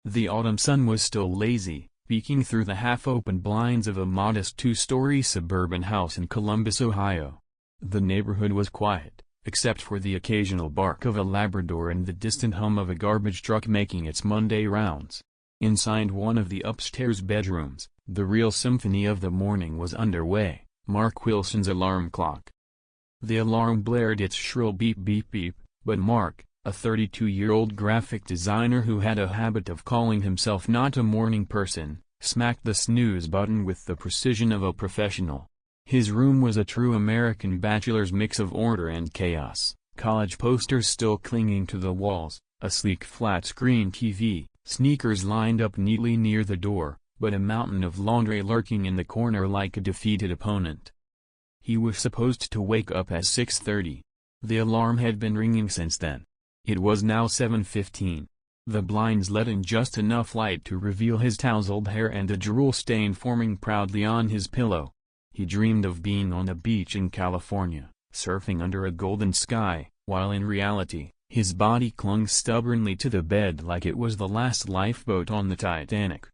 The autumn sun was still lazy, peeking through the half-open blinds of a modest two-story suburban house in Columbus, Ohio. The neighborhood was quiet, except for the occasional bark of a Labrador and the distant hum of a garbage truck making its Monday rounds. Inside one of the upstairs bedrooms, the real symphony of the morning was underway, Mark Wilson's alarm clock. The alarm blared its shrill beep beep beep, but Mark, a 32-year-old graphic designer who had a habit of calling himself not a morning person, smacked the snooze button with the precision of a professional. His room was a true American bachelor's mix of order and chaos, college posters still clinging to the walls, a sleek flat-screen TV, sneakers lined up neatly near the door, but a mountain of laundry lurking in the corner like a defeated opponent. He was supposed to wake up at 6:30. The alarm had been ringing since then. It was now 7:15. The blinds let in just enough light to reveal his tousled hair and a drool stain forming proudly on his pillow. He dreamed of being on a beach in California, surfing under a golden sky, while in reality, his body clung stubbornly to the bed like it was the last lifeboat on the Titanic.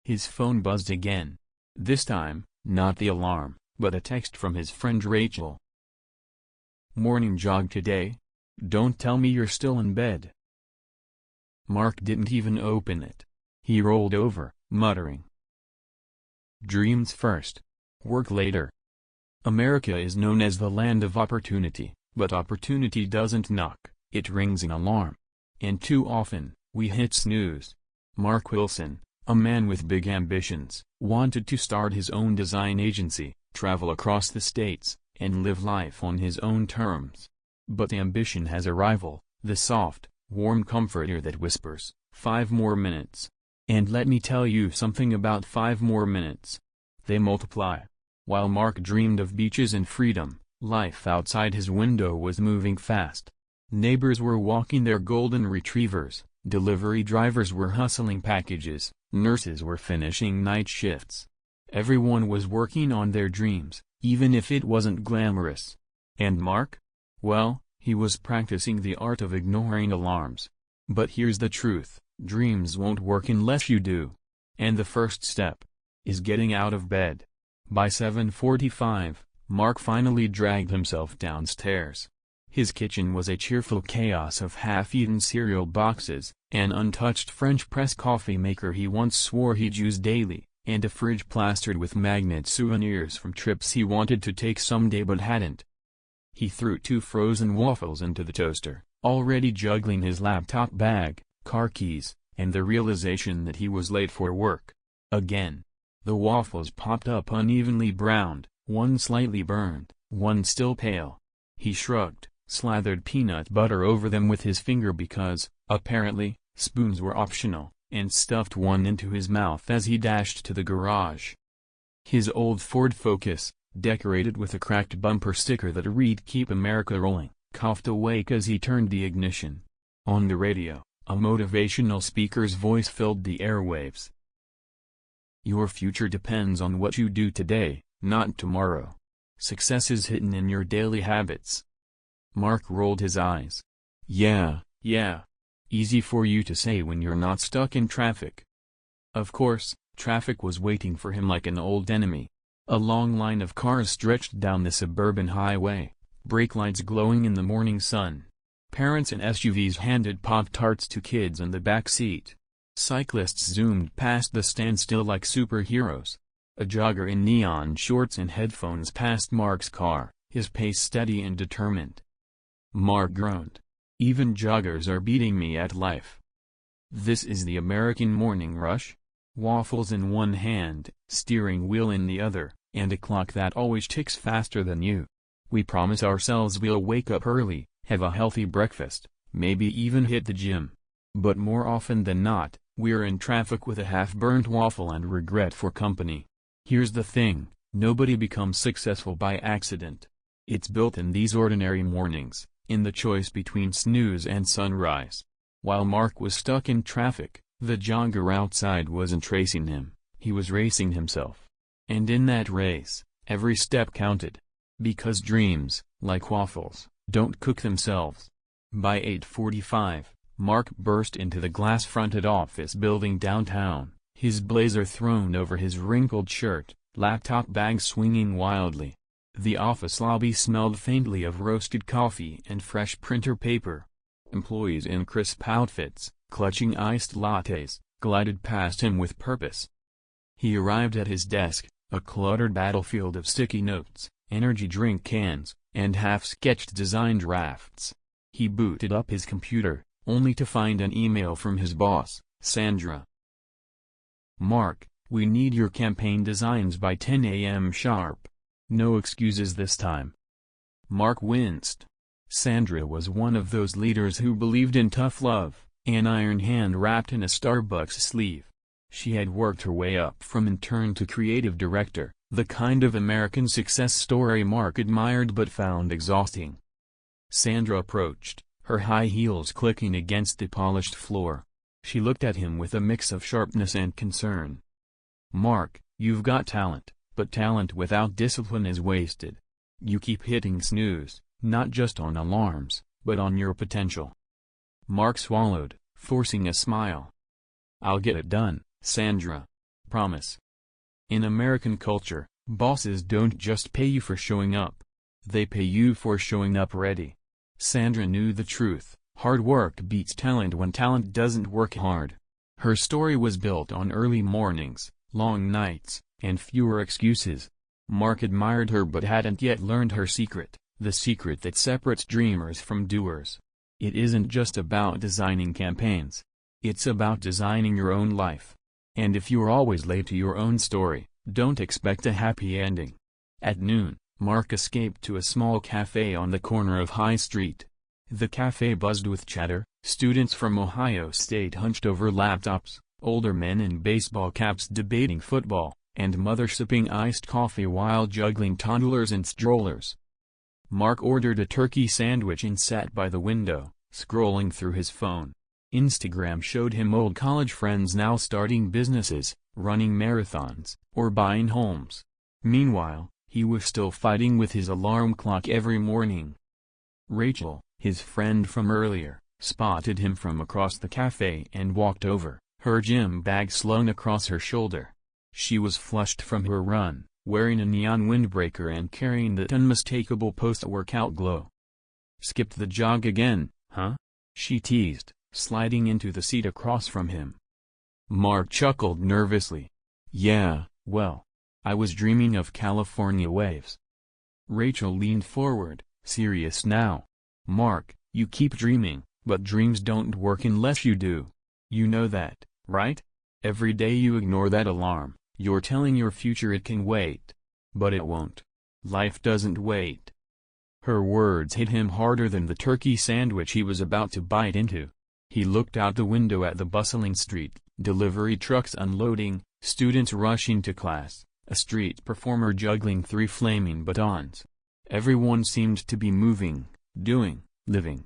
His phone buzzed again. This time, not the alarm, but a text from his friend Rachel. "Morning jog today? Don't tell me you're still in bed." Mark didn't even open it. He rolled over, muttering, "Dreams first. Work later." America is known as the land of opportunity, but opportunity doesn't knock, it rings an alarm. And too often, we hit snooze. Mark Wilson, a man with big ambitions, wanted to start his own design agency, travel across the states, and live life on his own terms. But ambition has a rival, the soft, warm comforter that whispers, "5 more minutes." And let me tell you something about 5 more minutes. They multiply. While Mark dreamed of beaches and freedom, life outside his window was moving fast. Neighbors were walking their golden retrievers, delivery drivers were hustling packages, nurses were finishing night shifts. Everyone was working on their dreams, even if it wasn't glamorous. And Mark? Well, he was practicing the art of ignoring alarms. But here's the truth, dreams won't work unless you do. And the first step is getting out of bed. By 7:45, Mark finally dragged himself downstairs. His kitchen was a cheerful chaos of half-eaten cereal boxes, an untouched French press coffee maker he once swore he'd use daily, and a fridge plastered with magnet souvenirs from trips he wanted to take someday but hadn't. He threw 2 frozen waffles into the toaster, already juggling his laptop bag, car keys, and the realization that he was late for work. Again. The waffles popped up unevenly browned, one slightly burned, one still pale. He shrugged, slathered peanut butter over them with his finger because, apparently, spoons were optional, and stuffed one into his mouth as he dashed to the garage. His old Ford Focus, decorated with a cracked bumper sticker that read "Keep America Rolling," coughed awake as he turned the ignition. On the radio, a motivational speaker's voice filled the airwaves. "Your future depends on what you do today, not tomorrow. Success is hidden in your daily habits." Mark rolled his eyes. Yeah. Easy for you to say when you're not stuck in traffic." Of course, traffic was waiting for him like an old enemy. A long line of cars stretched down the suburban highway, brake lights glowing in the morning sun. Parents in SUVs handed Pop-Tarts to kids in the back seat. Cyclists zoomed past the standstill like superheroes. A jogger in neon shorts and headphones passed Mark's car, his pace steady and determined. Mark groaned. "Even joggers are beating me at life." This is the American morning rush. Waffles in one hand, steering wheel in the other, and a clock that always ticks faster than you. We promise ourselves we'll wake up early, have a healthy breakfast, maybe even hit the gym. But more often than not, we're in traffic with a half-burnt waffle and regret for company. Here's the thing, nobody becomes successful by accident. It's built in these ordinary mornings, in the choice between snooze and sunrise. While Mark was stuck in traffic, the jogger outside wasn't racing him, he was racing himself. And in that race, every step counted. Because dreams, like waffles, don't cook themselves. By 8:45, Mark burst into the glass-fronted office building downtown, his blazer thrown over his wrinkled shirt, laptop bag swinging wildly. The office lobby smelled faintly of roasted coffee and fresh printer paper. Employees in crisp outfits, clutching iced lattes, glided past him with purpose. He arrived at his desk, a cluttered battlefield of sticky notes, energy drink cans, and half-sketched design drafts. He booted up his computer, only to find an email from his boss, Sandra. "Mark, we need your campaign designs by 10 a.m. sharp. No excuses this time." Mark winced. Sandra was one of those leaders who believed in tough love, an iron hand wrapped in a Starbucks sleeve. She had worked her way up from intern to creative director, the kind of American success story Mark admired but found exhausting. Sandra approached, her high heels clicking against the polished floor. She looked at him with a mix of sharpness and concern. "Mark, you've got talent, but talent without discipline is wasted. You keep hitting snooze, not just on alarms, but on your potential." Mark swallowed, forcing a smile. "I'll get it done, Sandra. Promise." In American culture, bosses don't just pay you for showing up. They pay you for showing up ready. Sandra knew the truth. Hard work beats talent when talent doesn't work hard. Her story was built on early mornings, long nights, and fewer excuses. Mark admired her but hadn't yet learned her secret, the secret that separates dreamers from doers. It isn't just about designing campaigns. It's about designing your own life. And if you're always late to your own story, don't expect a happy ending. At noon, Mark escaped to a small cafe on the corner of High Street. The cafe buzzed with chatter, students from Ohio State hunched over laptops, older men in baseball caps debating football, and mothers sipping iced coffee while juggling toddlers and strollers. Mark ordered a turkey sandwich and sat by the window, scrolling through his phone. Instagram showed him old college friends now starting businesses, running marathons, or buying homes. Meanwhile, he was still fighting with his alarm clock every morning. Rachel, his friend from earlier, spotted him from across the cafe and walked over, her gym bag slung across her shoulder. She was flushed from her run, wearing a neon windbreaker and carrying that unmistakable post-workout glow. "Skipped the jog again, huh?" she teased, sliding into the seat across from him. Mark chuckled nervously. "Yeah, well, I was dreaming of California waves." Rachel leaned forward, serious now. "Mark, you keep dreaming, but dreams don't work unless you do. You know that, right? Every day you ignore that alarm, you're telling your future it can wait. But it won't. Life doesn't wait." Her words hit him harder than the turkey sandwich he was about to bite into. He looked out the window at the bustling street, delivery trucks unloading, students rushing to class, a street performer juggling 3 flaming batons. Everyone seemed to be moving, doing, living.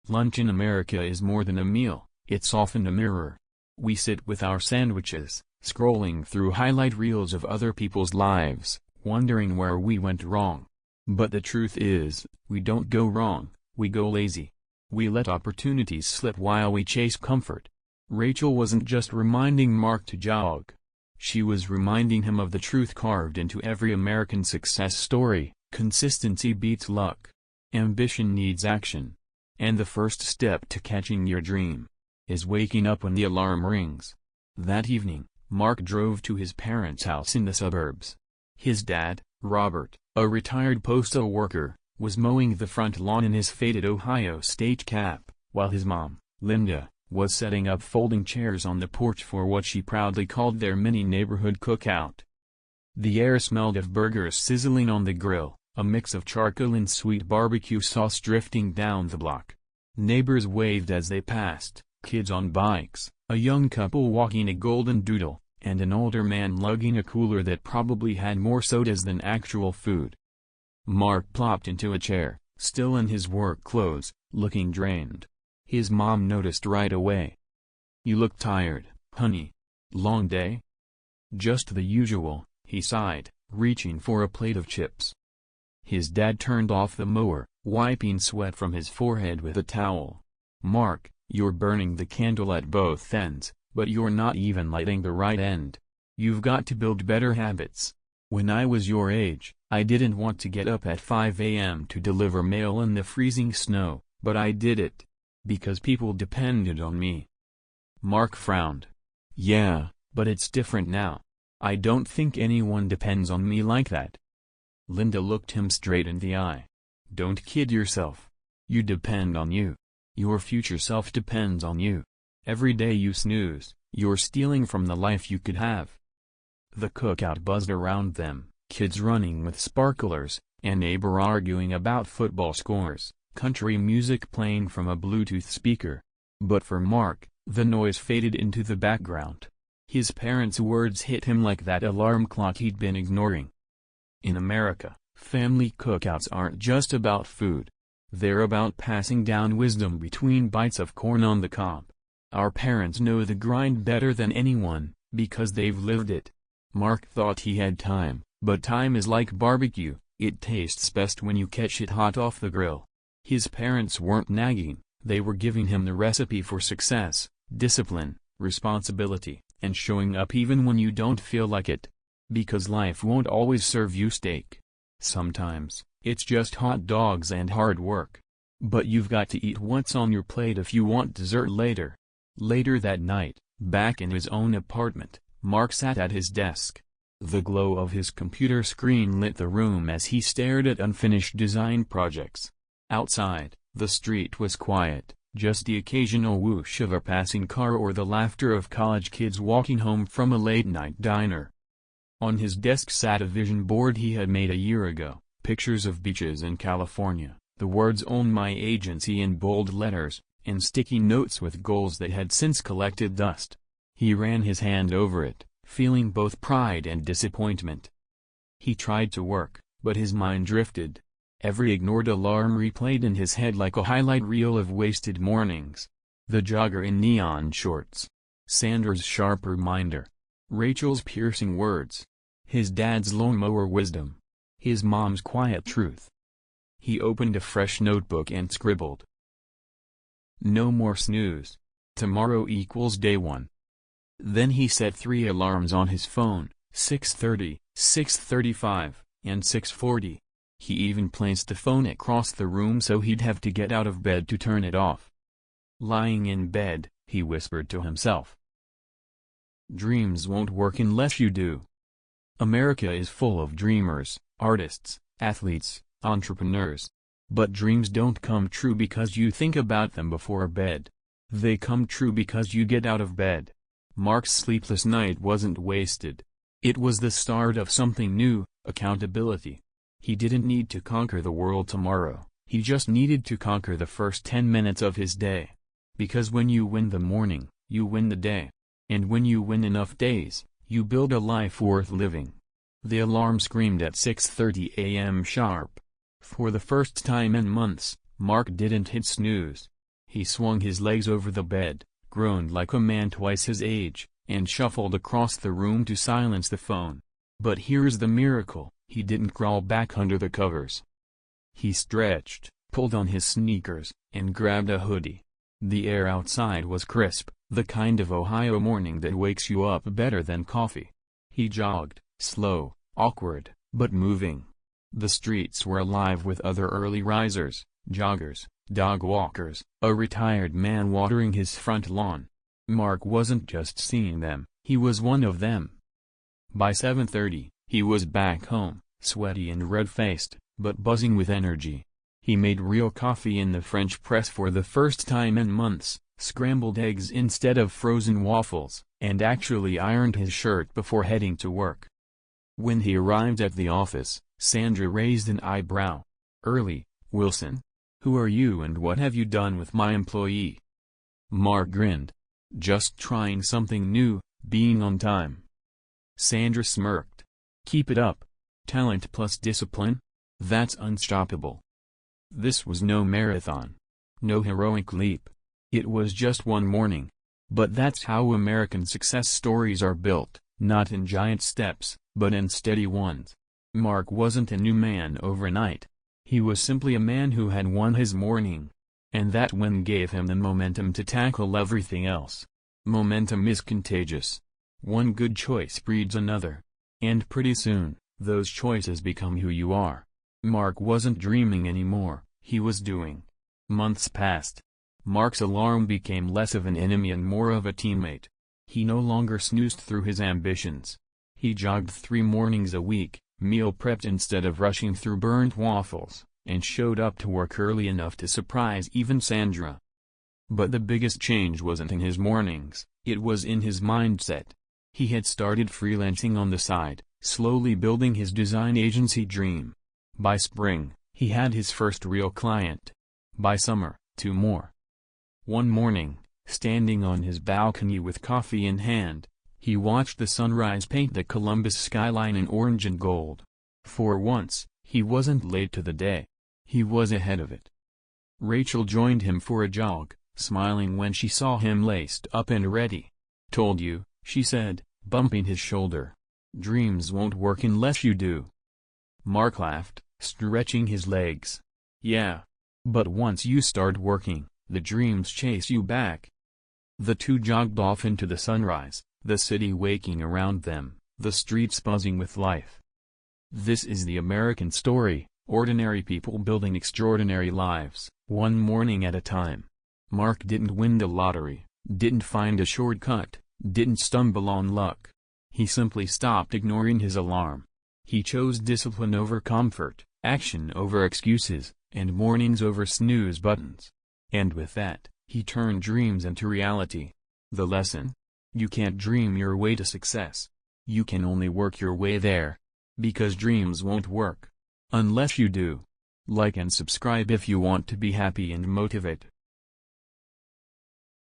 Lunch in America is more than a meal, it's often a mirror. We sit with our sandwiches, scrolling through highlight reels of other people's lives, wondering where we went wrong. But the truth is, we don't go wrong, we go lazy. We let opportunities slip while we chase comfort. Rachel wasn't just reminding Mark to jog. She was reminding him of the truth carved into every American success story: consistency beats luck. Ambition needs action. And the first step to catching your dream is waking up when the alarm rings. That evening, Mark drove to his parents' house in the suburbs. His dad, Robert, a retired postal worker, was mowing the front lawn in his faded Ohio State cap, while his mom, Linda, was setting up folding chairs on the porch for what she proudly called their mini neighborhood cookout. The air smelled of burgers sizzling on the grill, a mix of charcoal and sweet barbecue sauce drifting down the block. Neighbors waved as they passed, kids on bikes, a young couple walking a golden doodle, and an older man lugging a cooler that probably had more sodas than actual food. Mark plopped into a chair, still in his work clothes, looking drained. His mom noticed right away. "You look tired, honey. Long day?" "Just the usual," he sighed, reaching for a plate of chips. His dad turned off the mower, wiping sweat from his forehead with a towel. "Mark, You're burning the candle at both ends, but you're not even lighting the right end. You've got to build better habits. When I was your age, I didn't want to get up at 5 a.m. to deliver mail in the freezing snow, but I did it. Because people depended on me. Mark frowned. Yeah, but it's different now. I don't think anyone depends on me like that. Linda looked him straight in the eye. Don't kid yourself. You depend on you. Your future self depends on you. Every day you snooze, you're stealing from the life you could have. The cookout buzzed around them, kids running with sparklers, a neighbor arguing about football scores, country music playing from a Bluetooth speaker. But for Mark, the noise faded into the background. His parents' words hit him like that alarm clock he'd been ignoring. In America, family cookouts aren't just about food. They're about passing down wisdom between bites of corn on the cob. Our parents know the grind better than anyone, because they've lived it. Mark thought he had time, but time is like barbecue, it tastes best when you catch it hot off the grill. His parents weren't nagging, they were giving him the recipe for success, discipline, responsibility, and showing up even when you don't feel like it. Because life won't always serve you steak. Sometimes, it's just hot dogs and hard work. But you've got to eat what's on your plate if you want dessert later. Later that night, back in his own apartment, Mark sat at his desk. The glow of his computer screen lit the room as he stared at unfinished design projects. Outside, the street was quiet, just the occasional whoosh of a passing car or the laughter of college kids walking home from a late-night diner. On his desk sat a vision board he had made a year ago, pictures of beaches in California, the words "Own My Agency" in bold letters, and sticky notes with goals that had since collected dust. He ran his hand over it, feeling both pride and disappointment. He tried to work, but his mind drifted. Every ignored alarm replayed in his head like a highlight reel of wasted mornings. The jogger in neon shorts. Sandra's sharp reminder. Rachel's piercing words. His dad's lawnmower wisdom. His mom's quiet truth. He opened a fresh notebook and scribbled. No more snooze. Tomorrow equals day one. Then he set 3 alarms on his phone, 6:30, 6:35, and 6:40. He even placed the phone across the room so he'd have to get out of bed to turn it off. Lying in bed, he whispered to himself. Dreams won't work unless you do. America is full of dreamers, artists, athletes, entrepreneurs. But dreams don't come true because you think about them before bed. They come true because you get out of bed. Mark's sleepless night wasn't wasted. It was the start of something new, accountability. He didn't need to conquer the world tomorrow, he just needed to conquer the first 10 minutes of his day. Because when you win the morning, you win the day. And when you win enough days, you build a life worth living. The alarm screamed at 6:30 a.m. sharp. For the first time in months, Mark didn't hit snooze. He swung his legs over the bed, groaned like a man twice his age, and shuffled across the room to silence the phone. But here's the miracle, he didn't crawl back under the covers. He stretched, pulled on his sneakers, and grabbed a hoodie. The air outside was crisp, the kind of Ohio morning that wakes you up better than coffee. He jogged, slow, awkward, but moving. The streets were alive with other early risers, joggers, dog walkers, a retired man watering his front lawn. Mark wasn't just seeing them, he was one of them. By 7:30, he was back home, sweaty and red-faced, but buzzing with energy. He made real coffee in the French press for the first time in months, scrambled eggs instead of frozen waffles, and actually ironed his shirt before heading to work. When he arrived at the office, Sandra raised an eyebrow. Early, Wilson? Who are you and what have you done with my employee? Mark grinned. Just trying something new, being on time. Sandra smirked. Keep it up. Talent plus discipline? That's unstoppable. This was no marathon. No heroic leap. It was just one morning. But that's how American success stories are built, not in giant steps, but in steady ones. Mark wasn't a new man overnight. He was simply a man who had won his morning. And that win gave him the momentum to tackle everything else. Momentum is contagious. One good choice breeds another. And pretty soon, those choices become who you are. Mark wasn't dreaming anymore, he was doing. Months passed. Mark's alarm became less of an enemy and more of a teammate. He no longer snoozed through his ambitions. He jogged 3 mornings a week, meal prepped instead of rushing through burnt waffles, and showed up to work early enough to surprise even Sandra. But the biggest change wasn't in his mornings, it was in his mindset. He had started freelancing on the side, slowly building his design agency dream. By spring, he had his first real client. By summer, 2 more. One morning, standing on his balcony with coffee in hand, he watched the sunrise paint the Columbus skyline in orange and gold. For once, he wasn't late to the day. He was ahead of it. Rachel joined him for a jog, smiling when she saw him laced up and ready. "Told you," she said, bumping his shoulder. "Dreams won't work unless you do." Mark laughed, stretching his legs. "Yeah. But once you start working, the dreams chase you back." The two jogged off into the sunrise, the city waking around them, the streets buzzing with life. This is the American story, ordinary people building extraordinary lives, one morning at a time. Mark didn't win the lottery, didn't find a shortcut, didn't stumble on luck. He simply stopped ignoring his alarm. He chose discipline over comfort, action over excuses, and mornings over snooze buttons. And with that, he turned dreams into reality. The lesson? You can't dream your way to success. You can only work your way there. Because dreams won't work unless you do. Like and subscribe if you want to be happy and motivated.